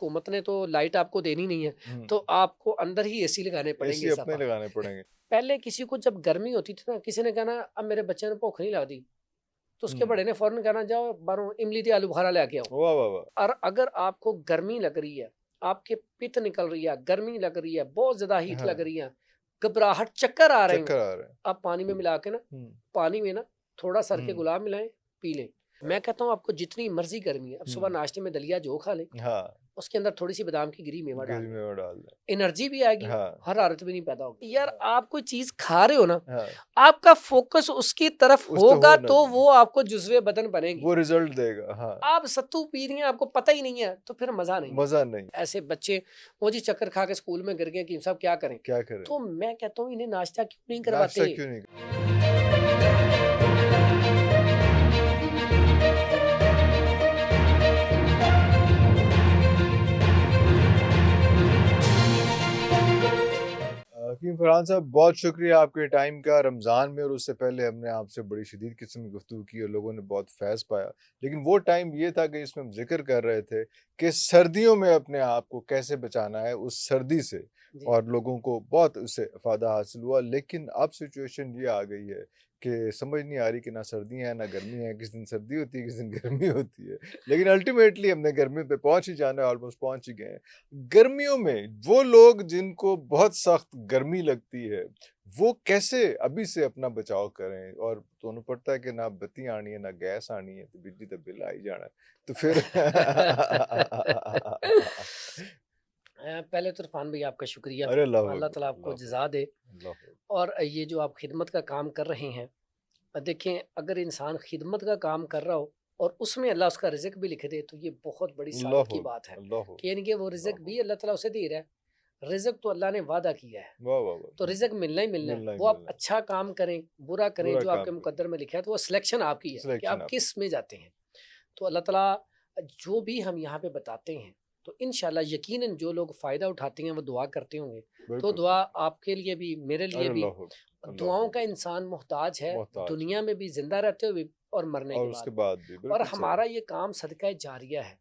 हुकूमत ने तो लाइट आपको देनी नहीं है, तो आपको अंदर ही एसी लगाने पड़ेंगे एसी अपने सपा। लगाने पड़ेंगे। पहले किसी को जब गर्मी होती थी ना, किसी ने कहना अब मेरे बच्चे ने भूख नहीं लगती, तो उसके हम्म। बड़े ने फौरन कहना जाओ बाहरों इमली ते आलू बुखारा लेके आओ। वाह वाह वाह। और अगर आपको गर्मी लग रही है, आपके पित्त निकल रही है, गर्मी लग रही है, बहुत ज्यादा हीट लग हाँ, रही है, घबराहट, चक्कर आ रहे हैं, चक्कर आ रहे हैं। आप पानी में मिला के ना, हम्म। पानी में ना थोड़ा सर के हम्म। गुलाब मिलाएं, पी लें। मैं कहता हूँ आपको जितनी मर्जी गर्मी है, अब सुबह हम्म। नाश्ते में दलिया जो खा लें, हाँ, उसके अंदर थोड़ी सी बादाम की गिरी मेवा डाल गिरी दें, में डाल दें। एनर्जी भी आएगी, हाँ। हरारत भी नहीं पैदा होगी। यार आप कोई चीज खा रहे हो ना, हाँ, आपका फोकस उसकी तरफ उस तो होगा हो ना, तो वो आपको जुज़्वे बदन बनेगी। वो रिजल्ट देगा। हाँ, आप सत्तू पी रही हैं, आपको पता ही नहीं है, तो फिर मजा नहीं है। मजा नहीं। ऐसे बच्चे वो जी चक्कर खा के स्कूल में गिर गए कि साहब क्या करें, क्या करें? तो मैं कहता हूँ इन्हें नाश्ता क्यों नहीं नाश्ता करवाते। क्यों नहीं? हकीम फरहान साहब, बहुत शुक्रिया आपके टाइम का। रमज़ान में और उससे पहले हमने आपसे बड़ी शदीद किस्म की गुफ्तगू की और लोगों ने बहुत फैज़ पाया। लेकिन वो टाइम ये था कि इसमें हम ज़िक्र कर रहे थे कि सर्दियों में अपने आप को कैसे बचाना है उस सर्दी से, जी और लोगों को बहुत उससे फ़ायदा हासिल हुआ। लेकिन अब सिचुएशन ये आ गई है कि समझ नहीं आ रही कि ना सर्दियाँ हैं ना गर्मी है, किस दिन सर्दी होती है, किस दिन गर्मी होती है। लेकिन अल्टीमेटली हमने गर्मी पे पहुँच ही जाना है, ऑलमोस्ट पहुँच ही गए हैं। गर्मियों में वो लोग जिनको बहुत सख्त गर्मी लगती है, वो कैसे अभी से अपना बचाव करें? और ਤੁਹਾਨੂੰ पता है कि ना बत्ती आनी है, ना गैस आनी है, तो बिजली का बिल आ ही जाना है। तो फिर पहले तो इरफान भाई आपका शुक्रिया, अरे अल्लाह अल्लाह अकबर, ताला आपको अल्लाह अकबर, जज़ा दे। अल्लाह अकबर। और ये जो आप खिदमत का काम कर रहे हैं, देखें अगर इंसान खिदमत का काम कर रहा हो और उसमें अल्लाह उसका रिज़्क भी लिख दे, तो ये बहुत बड़ी अल्लाह सादत की बात है अल्लाह कि यानी कि वो अल्लाह। रिज़्क भी अल्लाह ताला उसे दे रहा है। रिज़्क तो अल्लाह ने वादा किया है, वाह, वाह, वाह! तो रिज़्क मिलना ही मिलना है। मिलना ही वो आप मिलना है। अच्छा काम करें, बुरा करें, बुरा जो काम आपके करें, मुकद्दर में लिखा है, तो वो सिलेक्शन आपकी है कि सिलेक्शन आप आपकी। किस में जाते हैं। तो अल्लाह ताला जो भी हम यहाँ पे बताते हैं, तो इंशाल्लाह यकीनन जो लोग फ़ायदा उठाते हैं वो दुआ करते होंगे। तो बिल्कुल दुआ सही। आपके लिए भी, मेरे अरे लिए भी, अल्लाह अकबर, अल्लाह दुआओं का अकबर। इंसान मोहताज है, मोहताज दुनिया में भी ज़िंदा रहते हुए भी और मरने और के उसके बाद भी। बाद भी, और बिल्कुल सही। हमारा ये काम सदका जारिया है,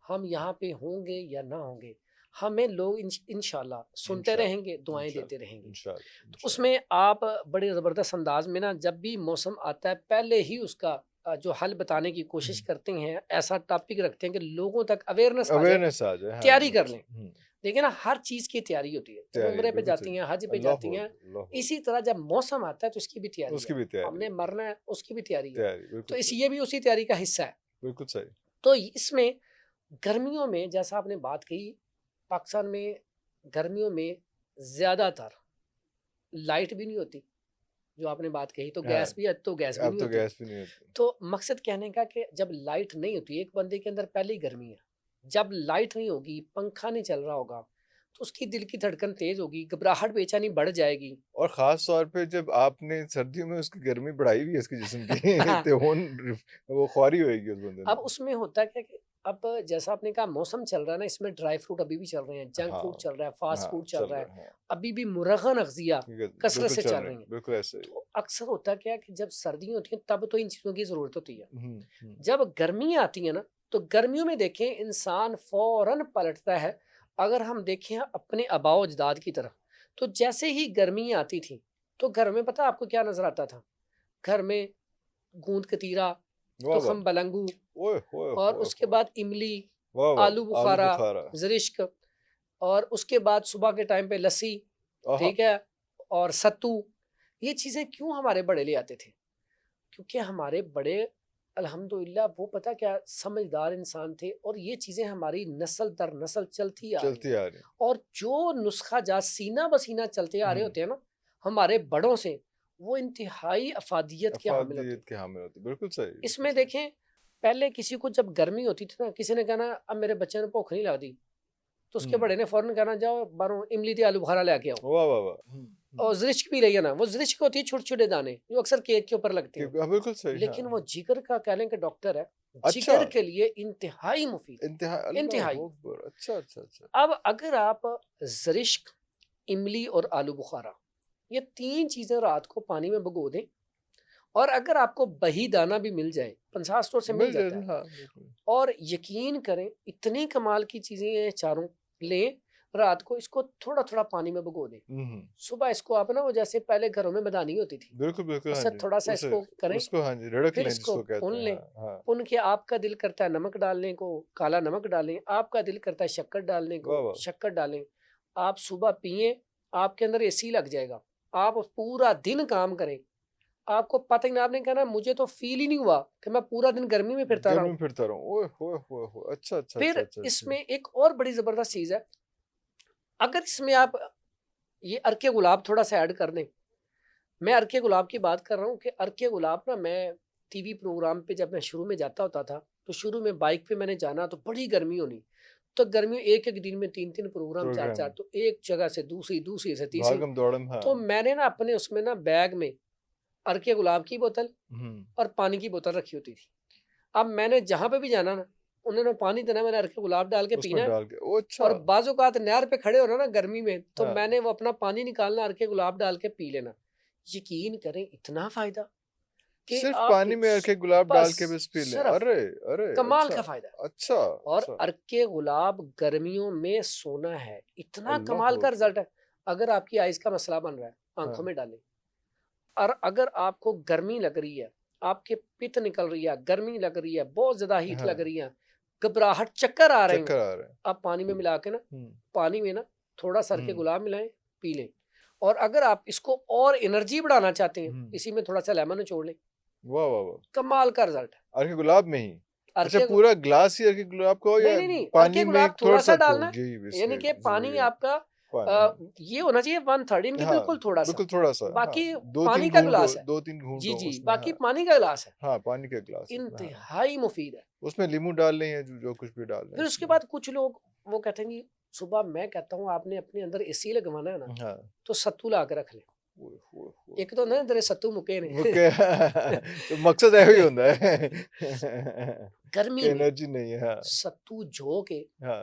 हम यहाँ पे होंगे या ना होंगे, हमें लोग इंशाल्लाह सुनते रहेंगे, इंशाअल्लाह, दुआएं देते इंशाअल्लाह, रहेंगे। इंशाअल्लाह, तो इंशाअल्लाह। उसमें आप बड़े ज़बरदस्त अंदाज में ना, जब भी मौसम आता है पहले ही उसका जो हल बताने की कोशिश करते हैं, ऐसा टॉपिक रखते हैं कि लोगों तक अवेयरनेस आ जाए, अवेयरनेस आ जाए, हाँ, तैयारी कर बिल्कुल लें। सही। देखिए ना हर चीज़ की तैयारी होती है, जब तैयारी उम्रे पे बिल्कुल जाती सही। हैं, हज पे अल्लाह जाती हैं, अकबर, अल्लाह अकबर। इसी तरह जब मौसम आता है तो इसकी भी तैयारी उसकी है। भी तैयारी हमने है। मरना है, उसकी भी तैयारी है। तैयारी, तो बिल्कुल सही, ये भी उसी तैयारी का हिस्सा है। बिल्कुल सही। तो इसमें गर्मियों में जैसा आपने बात कही, पाकिस्तान में गर्मियों में ज़्यादातर लाइट भी नहीं होती, जो आपने बात कही, तो हाँ, गैस भी है, तो गैस भी अब नहीं तो होती। गैस भी नहीं होती। तो मकसद कहने का कि जब लाइट नहीं होती, एक बंदे के अंदर पहले ही गर्मी है, जब लाइट नहीं होगी, पंखा नहीं चल रहा होगा, तो उसकी दिल की धड़कन तेज होगी, घबराहट बेचैनी बढ़ जाएगी। और ख़ास तौर पे जब आपने सर्दियों में उसकी गर्मी बढ़ाई भी है इसके जिस्म की तो वो ख्वारी होएगी उस बंदे अब ने। उसमें होता क्या कि अब जैसा आपने कहा मौसम चल रहा है ना, इसमें ड्राई फ्रूट अभी भी चल रहे हैं, जंक फूड हाँ, चल रहा है, फास्ट हाँ, फूड चल चल रहा है, रहा है, हाँ। अभी भी मुरगन अग़ज़िया ठीक है, कसरत बिल्कुल से चल चल रहे रही हैं, हैं। बिल्कुल ऐसे ही। तो अक्सर होता क्या है कि जब सर्दी होती है तब तो इन चीज़ों की ज़रूरत होती है। हुँ, हुँ। जब गर्मी आती है ना, तो गर्मियों में देखें इंसान फ़ौरन पलटता है। अगर हम देखें अपने आबाओ अजदाद की तरफ, तो जैसे ही गर्मी आती थी, तो घर में पता है आपको क्या नज़र आता था? घर में गूंद कतीरा, वाह, वाह! तुखम बलंगू ओए होए और होए उसके होए! बाद इमली, वाह, वाह! आलू आलू बुखारा, बुखारा। ज़रिश्क और उसके बाद सुबह के टाइम पे लस्सी, आहा! ठीक है? और सत्तू, ये चीज़ें क्यों हमारे बड़े ले आते थे? क्योंकि हमारे बड़े अल्हम्दुलिल्लाह वो पता क्या समझदार इंसान थे और ये चीज़ें हमारी नस्ल दर नस्ल चलती आ रही चलती हैं। आ रही। और जो नुस्खा जात सीना ब सीना चलते आ रहे हुँ, होते हैं ना, हमारे बड़ों से, वो इंतहाई अफ़ादियत के हामिल होते हैं। अफ़ादियत के हामिल होती है। बिल्कुल सही, बिल्कुल इसमें सही। देखें, पहले किसी को जब गर्मी होती थी ना, किसी ने कहना अब मेरे बच्चे ने भूख नहीं लगती, तो उसके हुँ। बड़े ने फ़ौरन कहना जाओ बाहरों इमली ते आलू बुखारा लेके आओ। वाह, वाह, वाह! हुँ, हुँ। और ज़िरिच भी रही है ना, वो ज़िरिच होती है छोटे-छोटे दाने, जो अक्सर केक के ऊपर लगते हैं। हाँ, बिल्कुल सही, लेकिन वो हाँ। जिगर का कह लें कि डॉक्टर है, अच्छा! जिगर के लिए इंतहाई मुफीद है, इंतहा अल्लाहू इंतहाई। अकबर! अच्छा, अच्छा, अच्छा। अब अगर आप ज़रिश्क, इमली और आलू बुखारा, ये 3 चीज़ें रात को पानी में भिगो दें और अगर आपको बही दाना भी मिल जाए 50 स्टोर से मिल मिल जाए जाता है। हाँ बिल्कुल। और यकीन करें इतनी कमाल की चीज़ें हैं चारों, लें रात को इसको थोड़ा-थोड़ा पानी में भिगो दें। हम्म, सुबह इसको आप ना वो जैसे पहले घरों में बदानी होती थी, बिल्कुल बिल्कुल हाँ उससे जी। थोड़ा-सा उसे इसको करें, उसको हाँ जी रड़क फिर लें इसको जिसको कहते भून हैं। लें। हाँ हाँ। भून के आपका दिल करता है नमक डालने को, काला नमक डालें, आपका दिल करता है शक्कर डालने वाह को, वाह। शक्कर डालें। आप सुबह पिएँ, आपके अंदर एसी लग जाएगा। आप पूरा दिन काम करें, आपको पता ही नहीं, आपने कहा ना मुझे तो फ़ील ही नहीं हुआ कि मैं पूरा दिन गर्मी में फिरता रहा गर्मी हूँ। में फिरता रहूं ओए होए होए होए। अच्छा अच्छा अच्छा फिर अच्छा अच्छा। इसमें एक और बड़ी ज़बरदस्त चीज़ है, अगर इसमें आप ये अर्के गुलाब थोड़ा-सा ऐड कर दें। मैं अर्के गुलाब की बात कर रहा हूँ कि अर्के गुलाब ना मैं टीवी प्रोग्राम पे जब मैं शुरू में जाता होता था, तो शुरू में बाइक पे मैंने जाना तो बड़ी गर्मी होनी। तो गर्मियों एक-एक दिन में 3-3 प्रोग्राम, प्रोग्राम 4-4, तो एक जगह से दूसरी, दूसरी से तीसरी। भागम दौड़म हाँ। तो मैंने ना अपने उसमें ना बैग में अर्के गुलाब की बोतल हम्म। और पानी की बोतल रखी होती थी। अब मैंने जहाँ पे भी जाना ना, उन्होंने पानी देना, मैंने अर्के गुलाब डाल के उसमें पीना है। डाल के ओ अच्छा। और बाज़-औक़ात नहर पे खड़े होना ना गर्मी में, तो हाँ मैंने वो अपना पानी निकालना, अर्के गुलाब डाल के पी लेना। यकीन करें इतना फ़ायदा कि सिर्फ आप पानी में अर्के गुलाब बस डाल के बस पी लें। सिर्फ़ अरे अरे कमाल अच्छा का फ़ायदा। अच्छा और अच्छा। अर्के गुलाब गर्मियों में सोना है, इतना अल्लाह कमाल का अकबर। रिज़ल्ट है। अगर आपकी आइज़ का मसला बन रहा है, आँखों हाँ में डालें। और अगर आपको गर्मी लग रही है, आपके पित्त निकल रही है, गर्मी लग रही है, बहुत ज़्यादा हीट लग हाँ रही है, घबराहट, चक्कर आ रहे हैं, चक्कर आ रहे हैं। आप पानी में मिला के ना, हम्म पानी में ना थोड़ा सा अर्के हम्म गुलाब मिलाएं, पी लें। और अगर आप इसको और एनर्जी बढ़ाना चाहते हैं, हम्म। इसी में थोड़ा सा लेमन निचोड़ लें, वाह वाह वाह। कमाल का रिजल्ट है। अर्के गुलाब में ही। अच्छा अर्के पूरा ग्लास ही अर्के गुलाब का हो नहीं या नहीं नहीं, अर्के पानी में गुलाब थोड़ा थोड़ा सा सा डालना तो है, जी यानी इसके कि पानी जरिए आपका पानी हाँ। ये होना चाहिए 1/3, यानी कि हाँ बिल्कुल थोड़ा सा। बिल्कुल थोड़ा सा हाँ। बाकी दो तीन पानी का घूंट हो गिलास है। दो तीन घूंट जी हो जी, उसमें बाकी हाँ। पानी का गिलास है, हाँ पानी का गिलास उसमें हाँ। इंतहाई मुफीद है। उसमें नींबू डाल लें या जो कुछ भी डाल लें फिर उसके उसमें। बाद कुछ लोग वो कहते हैं कि सुबह, मैं कहता हूँ आपने अपने अंदर एसी लगवाना है ना, हाँ तो सत्तू ला के रख लें। ओए होए होए एक तो ना होए। तेरे सत्तू मुके ने वो क्या तो मकसद है ही होता है गर्मी कि में एनर्जी नहीं है हाँ। सत्तू जौ के, हाँ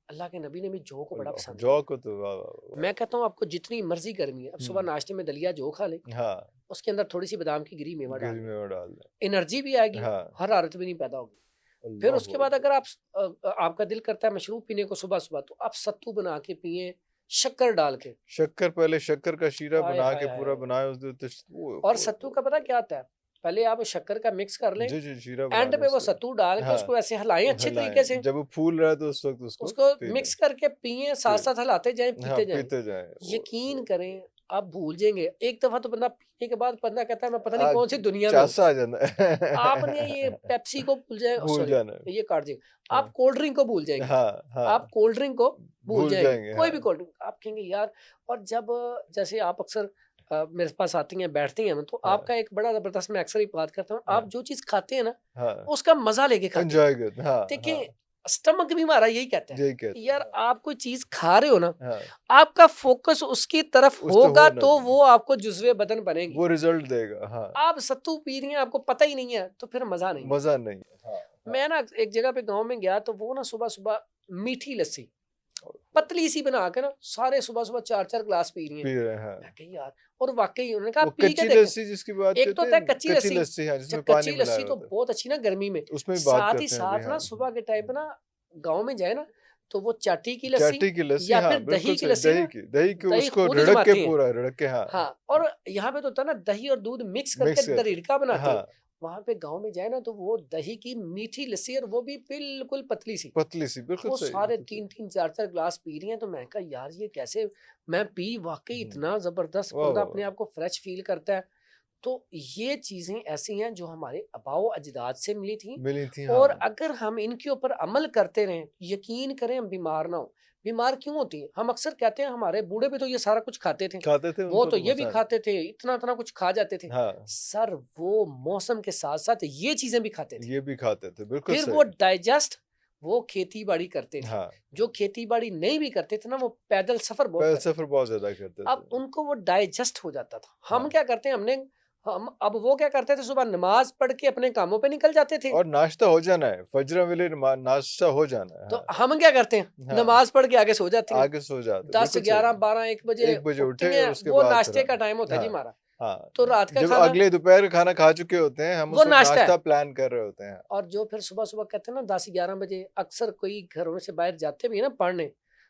अल्लाह के नबी ने भी जौ को बड़ा अल्लाह पसंद जौ किया। को तो वाह वाह वाह। मैं कहता हूँ आपको जितनी मर्जी गर्मी है, अब सुबह हम्म नाश्ते में दलिया जौ खा लें, हाँ उसके अंदर थोड़ी सी बादाम की गिरी मेवा डाल गिरी लें, में वो डाल दें। एनर्जी भी आएगी, हाँ हरारत भी नहीं पैदा होगी। फिर अल्लाह उसके बाद अकबर। अगर आप आपका दिल करता है मशरूब पीने को सुबह सुबह, तो आप सत्तू बना के पिए, शक्कर डाल के। शक्कर पहले शक्कर का शीरा आय बना हाय के हाय पूरा हाय। बनाए उस दिन तो ओए और होए सत्तू होए। का पता क्या आता है, पहले आप शक्कर का मिक्स कर लें, जी जी शीरा बना एंड लें पे वो उसका। सत्तू डाल के हाँ उसको ऐसे हिलाएं अच्छे तरीके हिलाएं से, जब वो फूल रहा है तो उस वक्त उसको उसको पी लें। मिक्स करके पिए, साथ पी साथ हिलाते जाएं, हाँ पीते जाएं। पीते जाएं यकीन करें आप भूल जाएंगे। एक दफा तो बंदा पीने के बाद बंदा कहता है मैं पता नहीं आज कौन सी दुनिया में हूँ। चासा आ जाता आपने ये है पेप्सी को भूल जाए, भूल सॉरी जाना ये काट दिए, हाँ आप कोल्ड ड्रिंक को भूल जाएंगे, हाँ हाँ आप कोल्ड ड्रिंक को भूल भूल जाएंगे, जाएंगे कोई हाँ भी कोल्ड ड्रिंक आप कहेंगे यार। और जब जैसे आप अक्सर मेरे पास आती हैं, बैठती हैं, तो हाँ आपका एक बड़ा जबरदस्त, मैं अक्सर ही बात करता हूँ, हाँ आप जो चीज खाते हैं ना हाँ उसका मजा लेके खाते हैं। एंजॉय करते हाँ हाँ देखिए स्टमक भी हमारा यही कहता है यही कि कहते यार हैं आप कोई चीज खा रहे हो ना, हाँ आपका फोकस उसकी तरफ उस तो होगा होना तो चाहिए वो आपको जुज़्वे बदन बनेगी। वो रिजल्ट देगा हाँ आप सत्तू पी रही हैं, आपको पता ही नहीं है, तो फिर मजा नहीं है। मजा नहीं है हाँ हाँ मैं ना एक जगह पे गांव में गया, तो वो ना सुबह सुबह मीठी लस्सी पतली सी बना के ना सारे सुबह सुबह 4-4 ग्लास पी रही हैं। पी रहे हैं हाँ। मैं कही यार, और वाकई उन्होंने कहा वो पी के कच्ची देखें। लस्सी जिसकी बात एक तो करते होता है हैं कच्ची कच्ची लस्सी, लस्सी हाँ जिसमें पानी कच्ची मिलाया लस्सी तो होता है बहुत अच्छी ना गर्मी में। उसमें भी बात साथ ही करते हैं अभी साथ हाँ ना सुबह के टाइम ना गाँव में जाए ना, तो वो चाटी की लस्सी चाटी की लस्सी या हाँ फिर बिल्कुल दही की सही लस्सी ना, दही की दही उसको खुद रिड़क के जमाती हैं। पूरा रिड़क के हाँ हाँ, और यहाँ पे तो होता है ना दही और दूध मिक्स करके मिक्स करते दरीड़का बनाती हैं। हाँ वहां पे गांव में जाए ना, तो वो दही की मीठी लस्सी, और वो भी बिल्कुल पतली सी, पतली सी बिल्कुल वो सही सारे बिल्कुल सही 3-3 4-4 ग्लास पी रही हैं। तो मैं कहा यार ये कैसे, मैं पी, वाकई इतना जबरदस्त वाह बंदा वाह अपने वाह आप को फ्रेश फील करता है। तो ये चीजें ऐसी हैं जो हमारे आबाओ अजदाद से मिली थी, मिली थी और हाँ अगर हम इनके ऊपर अमल करते रहें, यकीन करें हम बीमार ना हो। बीमार क्यों होती है, हम अक्सर कहते हैं हमारे बूढ़े भी तो ये सारा कुछ खाते थे, खाते थे वो उनको तो तो ये भी मजा खाते थे, इतना इतना कुछ खा जाते थे। हाँ सर वो मौसम के साथ साथ ये चीजें भी खाते थे। ये भी खाते थे बिल्कुल फिर वो सही डाइजेस्ट, वो खेती बाड़ी करते थे। हाँ जो खेती बाड़ी नहीं भी करते थे ना, वो पैदल सफर बहुत पैदल करते थे, सफर बहुत ज्यादा करते अब थे उनको वो डाइजेस्ट हो जाता था। हम हाँ क्या करते हैं, हम अब वो क्या करते थे, सुबह नमाज पढ़ के अपने कामों पे निकल जाते थे। और नाश्ता हो जाना है फजर वेले नाश्ता हो जाना है तो हाँ हम क्या करते हैं, हाँ नमाज पढ़ के आगे सो जाती हैं। आगे सो जाते 10 बिल्कुल सही 11 12 1 बजे 1 बजे उठती उठे हैं, और उसके वो बाद फिर नाश्ते का टाइम होता है जी हाँ हमारा। हाँ, तो रात का जब खाना अगले दोपहर का खाना खा चुके होते हैं, हम वो उस वक़्त नाश्ता है। नाश्ता प्लान कर रहे होते हैं। और जो फिर सुबह-सुबह कहते हैं ना 10-11 बजे अक्सर कोई घरों से बाहर जाते भी है ना पढ़ने,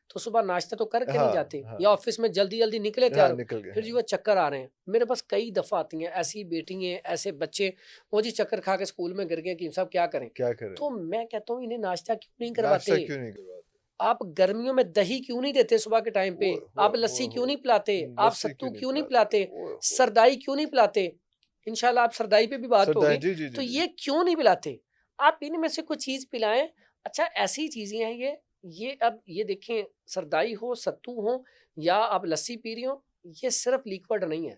तो सुबह नाश्ता तो करके नहीं हाँ, जाते हाँ। या ऑफ़िस में जल्दी-जल्दी निकले हाँ, तैयार हो, निकल गए फिर जी हैं। वो चक्कर आ रहे हैं। मेरे पास कई दफ़ा आती हैं ऐसी बेटियाँ, ऐसे बच्चे, वो जी चक्कर खा के स्कूल में गिर गए कि साहब क्या करें? क्या करें? तो मैं कहता हूँ इन्हें नाश्ता क्यों नहीं नाश्ता करवाते? क्यों नहीं करवाते? आप गर्मियों में दही क्यों नहीं देते सुबह के टाइम पे? ओए होए आप लस्सी होए क्यों होए! नहीं पिलाते? आप लस्सी सत्तू क्यों नहीं क्यों नहीं पिलाते? पिलाते? ओए होए! सरदाई क्यों नहीं पिलाते? इंशाल्लाह आप सरदाई पे भी बात सरदाई होगी। जी, जी, तो जी, जी। ये क्यों नहीं पिलाते? आप इनमें से कोई चीज़ पिलाएँ। अच्छा ऐसी चीज़ें हैं ये अब ये देखें सरदाई हो, सत्तू हो या आप लस्सी पी रही हो, ये सिर्फ़ लिक्विड नहीं है।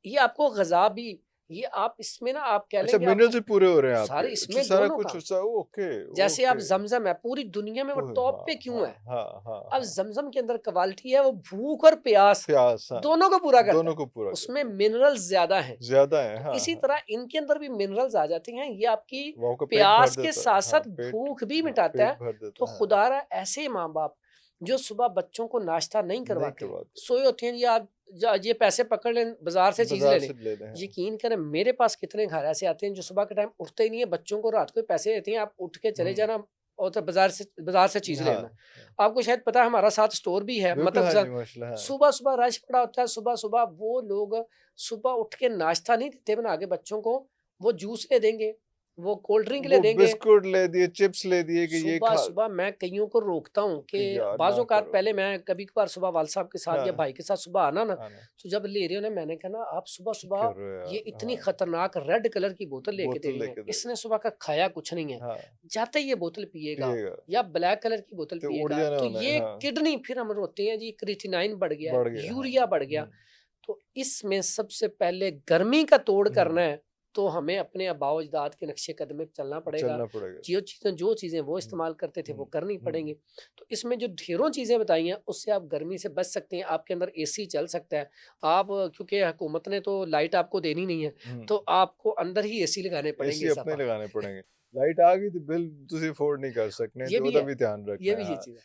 ये आपको ग़िज़ा भी ये आप इसमें ना आप कह अच्छा लें कि मिनरल्स आपको भी पूरे हो रहे हैं आपके। सारे अच्छा इसमें सारा दोनों कुछ का। ओके, जैसे आप ओके। ज़मज़म है, पूरी दुनिया में वो ओह! टॉप हाँ, पे क्यों हाँ, है? हाँ, हाँ, अब हाँ। ज़मज़म के अंदर क्वालिटी है वो भूख और प्यास प्यास, हाँ। दोनों को पूरा करता दोनों है। को पूरा उसमें करता है। मिनरल्स ज़्यादा हैं। ज़्यादा है, तो हाँ, इसी हाँ। तरह इनके अंदर भी मिनरल्स आ जाते हैं। ये आपकी वो आपका पेट भर प्यास के देता है। हाँ, साथ-साथ पेट भूख भी हाँ, मिटाता पेट है। भर तो देता है। खुदारा ऐसे माँ-बाप जो सुबह बच्चों को नाश्ता नहीं नहीं करवाते, करवाते। सोए होते हैं, या ये पैसे पकड़ लें, बाज़ार से चीज़ बाज़ार ले लें। से ले रहे हैं। यकीन करें मेरे पास कितने घर ऐसे आते हैं जो सुबह के टाइम उठते ही नहीं है, बच्चों को रात को पैसे देते हैं, आप उठ के चले हुँ। जाना और तो बाज़ार से चीज़ ले हाँ, आना। हाँ। आपको शायद पता है हमारा साथ स्टोर भी है, बिल्कुल, मतलब हाँ स जी, माशाल्लाह, हाँ। सुबह-सुबह रश पड़ा होता है, सुबह-सुबह वो लोग सुबह उठ के नाश्ता नहीं देते बना के बच्चों को, वो जूस ले देंगे, वो कोल्ड ड्रिंक ले वो देंगे। बिस्कुट ले दिए, चिप्स ले दिए कि ये खा सुबह-सुबह मैं कइयों को रोकता हूँ कि कि यार ना बाज़-औक़ात करो। पहले मैं कभी-कभार सुबह वाल साहब के साथ या हाँ, भाई के साथ सुबह आना ना, आना। तो जब ले रहे हो ना मैंने कहा ना आप क्या सुबह-सुबह कर रहे हो ये यार? इतनी हाँ, खतरनाक रेड कलर की बोतल लेके दे बोतल रही हैं। लेके दे इसने सुबह का खाया कुछ नहीं है। हाँ, जाते ही ये बोतल पिएगा पिएगा। या ब्लैक कलर की बोतल तो उड़ पिएगा, जाना तो होना है, ये हाँ। किडनी फिर हम रोते हैं जी क्रिएटिनाइन बढ़ गया है, बढ़ गया, हाँ। यूरिया बढ़ गया। हुँ, तो इसमें सबसे पहले गर्मी का तोड़ करना हुँ, है, तो हमें अपने आबाओ-अजदाद के नक्शे कदम पे चलना पड़ेगा। चलना पड़ेगा। जो चीज़ें वो हुँ, इस्तेमाल करते थे वो हुँ, करनी हुँ। पड़ेंगी। तो इसमें जो ढेरों चीज़ें बताई हैं उससे आप गर्मी से बच सकते हैं। आपके अंदर एसी चल सकता है। आप क्योंकि हुकूमत ने तो लाइट आपको देनी नहीं है, हुँ, तो आपको अंदर ही एसी लगाने पड़ेंगे एसी अपने साहब। लगाने पड़ेंगे। लाइट आ गई तो बिल तुसीं अफोर्ड नहीं कर सकने ये ते भी ओदा है, भी ध्यान ये रखना भी है। ये हाँ। चीज़ है।